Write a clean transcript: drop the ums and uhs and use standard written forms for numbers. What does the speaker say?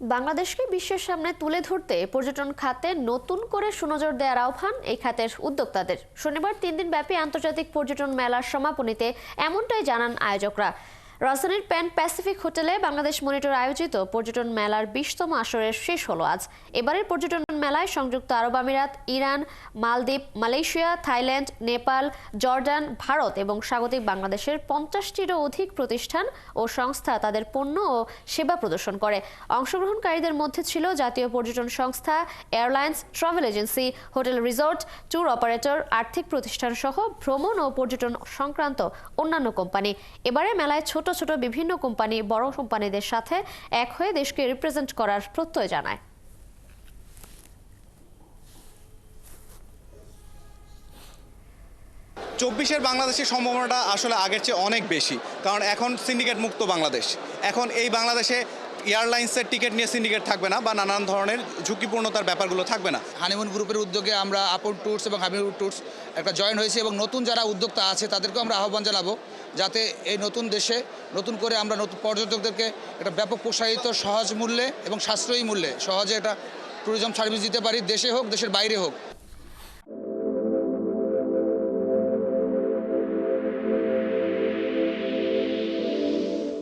বাংলাদেশকে বিশ্বের সামনে তুলে ধরতে পর্যটন খাতে নতুন করে সুনজর দেওয়ার আহ্বান এই খাতের উদ্যোক্তাদের। শনিবার 3 দিন ব্যাপী আন্তর্জাতিক পর্যটন মেলার সমাপনীতে এমনটাই জানান আয়োজকরা। রাজধানীর প্যান প্যাসিফিক হোটেলে বাংলাদেশ মনিটর আয়োজিত পর্যটন মেলার 20তম আসরের শেষ হলো আজ। এবারের পর্যটন মেলায় সংযুক্ত আরব আমিরাত, ইরান, মালদ্বীপ, Malaysia, Thailand, Nepal, Jordan, Bharat এবং স্বাগতিক বাংলাদেশের 50টিরও অধিক প্রতিষ্ঠান ও সংস্থা তাদের পণ্য ও সেবা প্রদর্শন করে। অংশগ্রহণকারীদের মধ্যে ছিল জাতীয় পর্যটন সংস্থা, airlines, travel agency, hotel resort, tour operator, আর্থিক প্রতিষ্ঠান সহ ভ্রমণ ও পর্যটন সংক্রান্ত অন্যান্য কোম্পানি। এবারে মেলায় ছোট ছোট বিভিন্ন কোম্পানি বড় কোম্পানিদের সাথে এক হয়ে দেশকে রিপ্রেজেন্ট করার প্রত্যয় জানায়। চব্বিশের বাংলাদেশের সম্ভাবনাটা আসলে আগের চেয়ে অনেক বেশি, কারণ এখন সিন্ডিকেট মুক্ত বাংলাদেশ। এখন এই বাংলাদেশে এয়ারলাইন্সের টিকিট নিয়ে সিন্ডিকেট থাকবে না বা নানান ধরনের ঝুঁকিপূর্ণতার ব্যাপারগুলো থাকবে না। হানিমুন গ্রুপের উদ্যোগে আমরা আপন ট্যুরস এবং হানিমুন ট্যুরস একটা জয়েন হয়েছি এবং নতুন যারা উদ্যোক্তা আছে তাদেরকেও আমরা আহ্বান জানাবো যাতে এই নতুন দেশে নতুন করে আমরা নতুন পর্যটকদেরকে একটা ব্যাপক প্রসারিত সহজ মূল্যে এবং সাশ্রয়ী মূল্যে সহজে একটা ট্যুরিজম সার্ভিস দিতে পারি, দেশে হোক দেশের বাইরে হোক।